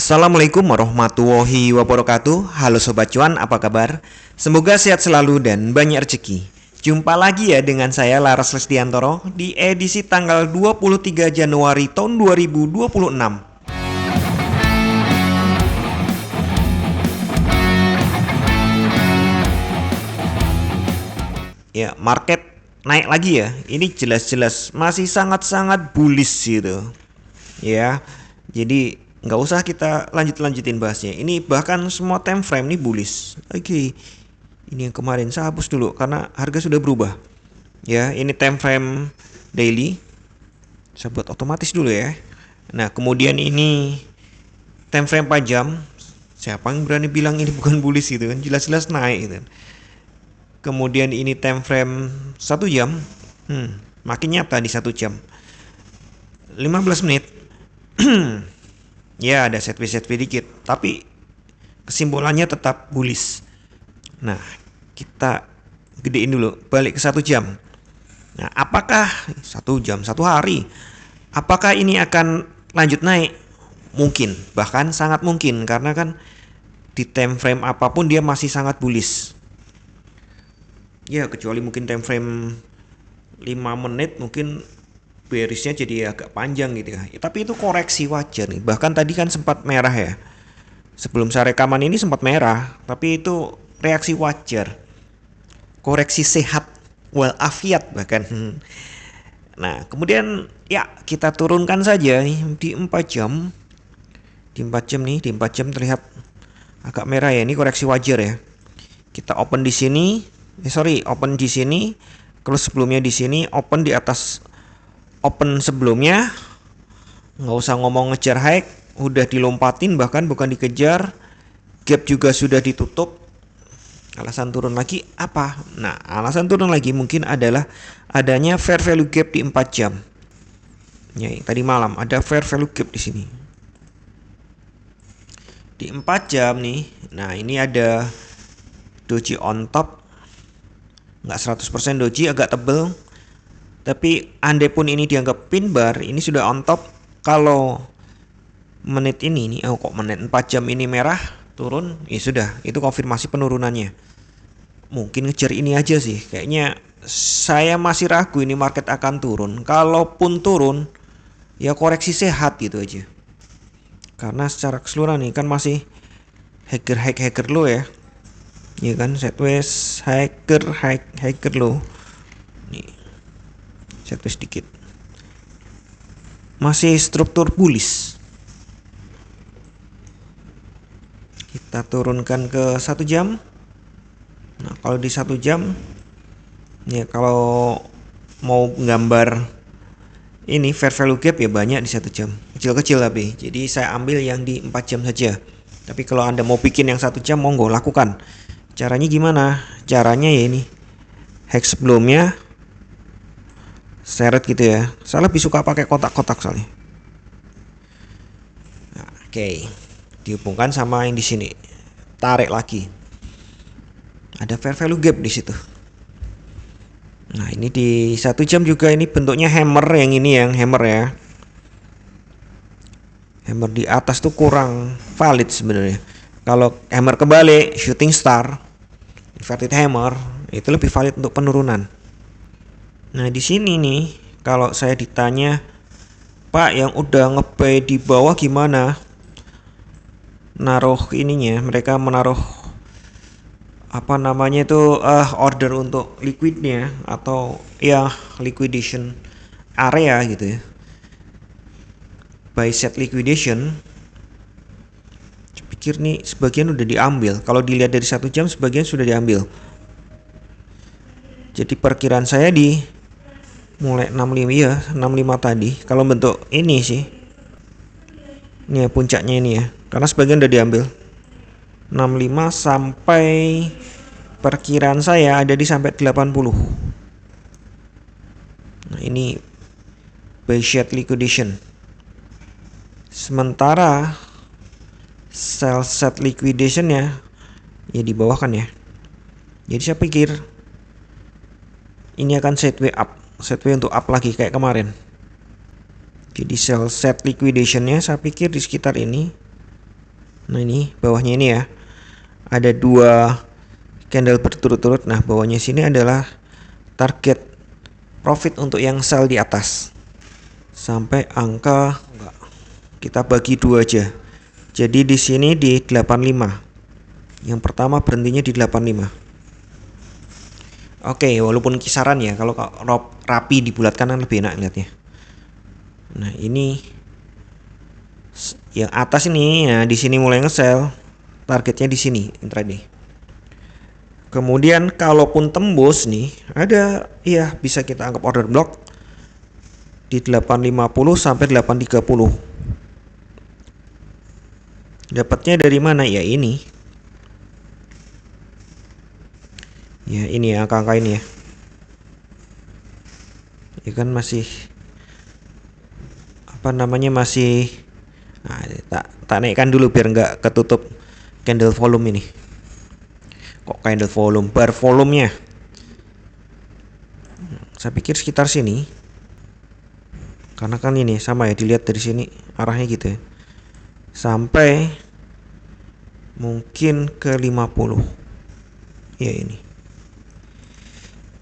Assalamualaikum warahmatullahi wabarakatuh. Halo Sobat Cuan, apa kabar? Semoga sehat selalu dan banyak rezeki. Jumpa lagi ya dengan saya Laras Lestiantoro di edisi tanggal 23 Januari tahun 2026. Ya, market naik lagi ya. Ini jelas-jelas masih sangat-sangat bullish gitu. Ya, jadi nggak usah kita lanjutin bahasnya. Ini bahkan semua time frame ini bullish. Oke, ini yang kemarin saya hapus dulu karena harga sudah berubah. Ya, ini time frame daily. Saya buat otomatis dulu ya. Nah, kemudian ini time frame 4 jam. Siapa yang berani bilang ini bukan bullish gitu kan? Jelas-jelas naik gitu. Kemudian ini time frame 1 jam. Makin nyata di 1 jam. 15 menit. Ya, ada setway dikit, tapi kesimpulannya tetap bullish. Nah, kita gedein dulu, balik ke 1 jam. Nah, apakah 1 jam, 1 hari, apakah ini akan lanjut naik? Mungkin, bahkan sangat mungkin, karena kan di time frame apapun dia masih sangat bullish. Ya, kecuali mungkin time frame 5 menit mungkin bearisnya jadi agak panjang gitu ya. Tapi itu koreksi wajar nih. Bahkan tadi kan sempat merah ya. Sebelum saya rekaman ini sempat merah, tapi itu reaksi wajar. Koreksi sehat walafiat bahkan. Nah, kemudian ya kita turunkan saja nih di 4 jam. Di 4 jam nih, di 4 jam terlihat agak merah ya. Ini koreksi wajar ya. Kita open di sini. Open di sini. Close sebelumnya di sini, open di atas open sebelumnya. Nggak usah ngomong ngejar high, udah dilompatin, bahkan bukan dikejar. Gap juga sudah ditutup. Alasan turun lagi apa? Nah, alasan turun lagi mungkin adalah adanya fair value gap di 4 jam. Ya, tadi malam ada fair value gap di sini. Di 4 jam nih. Nah, ini ada doji on top. Nggak 100% doji, agak tebel. Tapi andai pun ini dianggap pin bar, ini sudah on top. Kalau menit ini nih, kok menit 4 jam ini merah turun, ya sudah, itu konfirmasi penurunannya. Mungkin ngejar ini aja sih. Kayaknya saya masih ragu ini market akan turun. Kalaupun turun, ya koreksi sehat gitu aja. Karena secara keseluruhan nih kan masih hacker low ya. Ya kan, sideways hacker low. Nih. Setway sedikit. Masih struktur bullish. Kita turunkan ke 1 jam. Nah, kalau di 1 jam ya, kalau mau gambar ini fair value gap ya banyak di 1 jam. Kecil-kecil tapi. Jadi saya ambil yang di 4 jam saja. Tapi kalau Anda mau bikin yang 1 jam, monggo lakukan. Caranya gimana? Caranya ya ini. Hack sebelumnya seret gitu ya. Saya lebih suka pakai kotak-kotak soalnya. Nah, oke. Dihubungkan sama yang di sini. Tarik lagi. Ada fair value gap di situ. Nah, ini di 1 jam juga ini bentuknya hammer, yang ini yang hammer ya. Hammer di atas tuh kurang valid sebenarnya. Kalau hammer kebalik, shooting star, inverted hammer, itu lebih valid untuk penurunan. Nah, di sini nih, kalau saya ditanya, Pak, yang udah nge-buy di bawah gimana? Naruh ininya, mereka menaruh apa namanya itu order untuk liquidnya atau ya liquidation area gitu ya. Buy set liquidation. Saya pikir nih sebagian udah diambil. Kalau dilihat dari 1 jam sebagian sudah diambil. Jadi perkiraan saya di mulai 65 ya, 65 tadi. Kalau bentuk ini sih. Ini ya puncaknya ini ya. Karena sebagian udah diambil. 65 sampai perkiraan saya ada di sampai 80. Nah, ini buy set liquidation. Sementara sell set liquidation ya di bawah kan ya. Jadi saya pikir ini akan sideway up. Setway untuk up lagi kayak kemarin. Jadi sell set liquidationnya saya pikir di sekitar ini Nah ini bawahnya ini ya, ada 2 candle berturut-turut. Nah bawahnya sini adalah target profit untuk yang sell di atas sampai angka, enggak, kita bagi 2 aja. Jadi di sini di 85. Yang pertama berhentinya di 85. Oke, walaupun kisaran ya, kalau rapi dibulatkan kan lebih enak lihatnya. Nah, ini yang atas ini, nah di sini mulai nge-sell. Targetnya di sini intraday. Kemudian kalaupun tembus nih, ada ya bisa kita anggap order block di 850 sampai 830. Dapatnya dari mana? Ya ini. Ya ini angka-angka ini ya. Ya kan masih apa namanya masih, nah, tak naikkan dulu biar nggak ketutup candle volume ini. Kok candle volume, bar volumenya? Saya pikir sekitar sini. Karena kan ini sama ya, dilihat dari sini arahnya gitu ya. Sampai mungkin ke 50. Ya ini.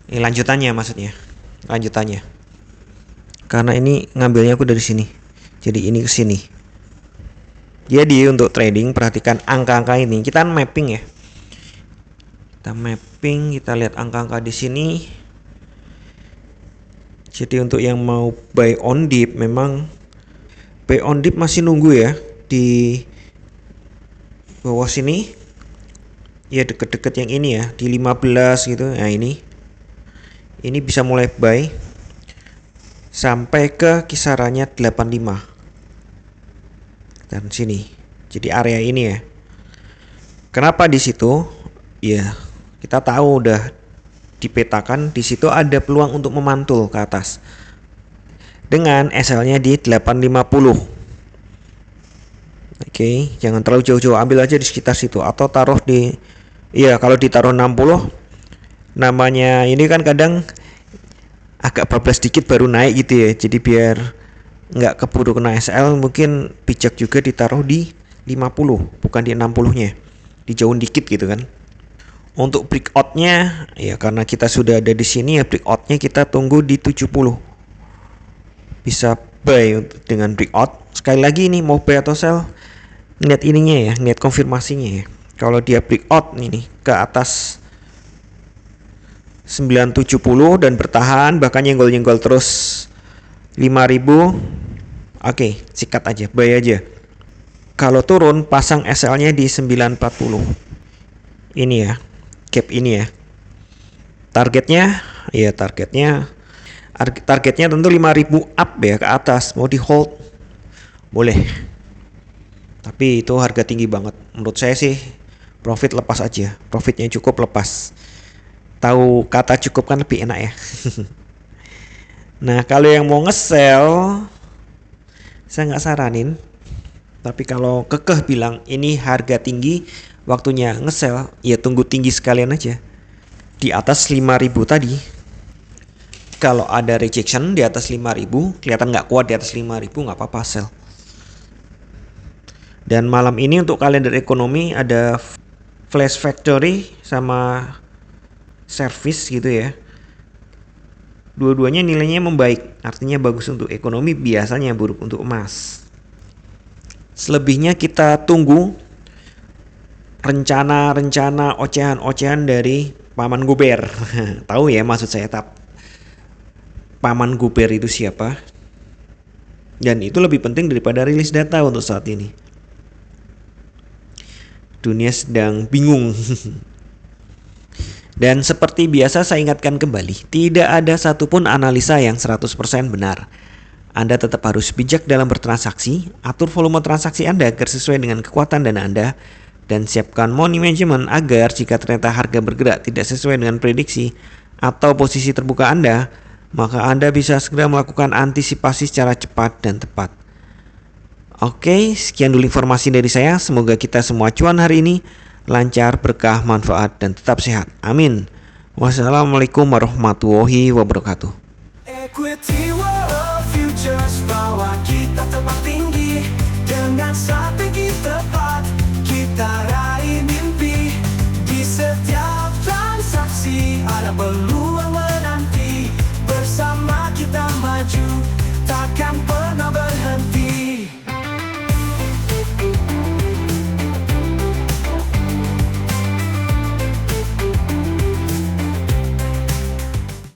Ini lanjutannya maksudnya. Lanjutannya. Karena ini ngambilnya aku dari sini. Jadi ini ke sini. Jadi untuk trading perhatikan angka-angka ini. Kita mapping ya. Kita mapping, kita lihat angka-angka di sini. Jadi untuk yang mau buy on dip, memang buy on dip masih nunggu ya di bawah sini. Ya deket-deket yang ini ya, di 15 gitu. Nah ini bisa mulai buy sampai ke kisarannya 85 dan sini. Jadi area ini ya. Kenapa di situ? Ya, kita tahu udah dipetakan di situ ada peluang untuk memantul ke atas. Dengan SL-nya di 850. Oke, jangan terlalu jauh-jauh, ambil aja di sekitar situ atau taruh di, iya kalau ditaruh 60, namanya ini kan kadang agak bablas dikit baru naik gitu ya. Jadi biar nggak keburu kena SL, mungkin bijak juga ditaruh di 50, bukan di 60-nya. Dijauhin dikit gitu kan. Untuk breakout-nya ya karena kita sudah ada di sini ya, breakout-nya kita tunggu di 70. Bisa buy dengan breakout. Sekali lagi ini mau buy atau sell, lihat ininya ya, lihat konfirmasinya ya. Kalau dia breakout ini ke atas 970 dan bertahan bahkan nyenggol-nyenggol terus 5000, oke, sikat aja, buy aja. Kalau turun pasang SL-nya di 940. Ini ya, gap ini ya. Targetnya tentu 5000 up ya ke atas. Mau di hold boleh. Tapi itu harga tinggi banget. Menurut saya sih profit lepas aja. Profitnya cukup lepas. Tahu kata cukup kan lebih enak ya. Nah kalau yang mau nge-sell, saya nggak saranin. Tapi kalau kekeh bilang ini harga tinggi, waktunya nge-sell, ya tunggu tinggi sekalian aja. Di atas 5000 tadi. Kalau ada rejection di atas 5000, kelihatan nggak kuat di atas 5000, nggak apa-apa sell. Dan malam ini untuk kalender ekonomi ada Flash Factory sama service gitu ya. Dua-duanya nilainya membaik, artinya bagus untuk ekonomi, biasanya buruk untuk emas. Selebihnya kita tunggu rencana-rencana ocehan-ocehan dari Paman Guber. Tahu ya maksud saya, Paman Guber itu siapa? Dan itu lebih penting daripada rilis data untuk saat ini. Dunia sedang bingung. Dan seperti biasa saya ingatkan kembali, tidak ada satupun analisa yang 100% benar. Anda tetap harus bijak dalam bertransaksi, atur volume transaksi Anda agar sesuai dengan kekuatan dana Anda, dan siapkan money management agar jika ternyata harga bergerak tidak sesuai dengan prediksi atau posisi terbuka Anda, maka Anda bisa segera melakukan antisipasi secara cepat dan tepat. Oke, sekian dulu informasi dari saya. Semoga kita semua cuan hari ini lancar, berkah, manfaat, dan tetap sehat. Amin. Wassalamualaikum warahmatullahi wabarakatuh.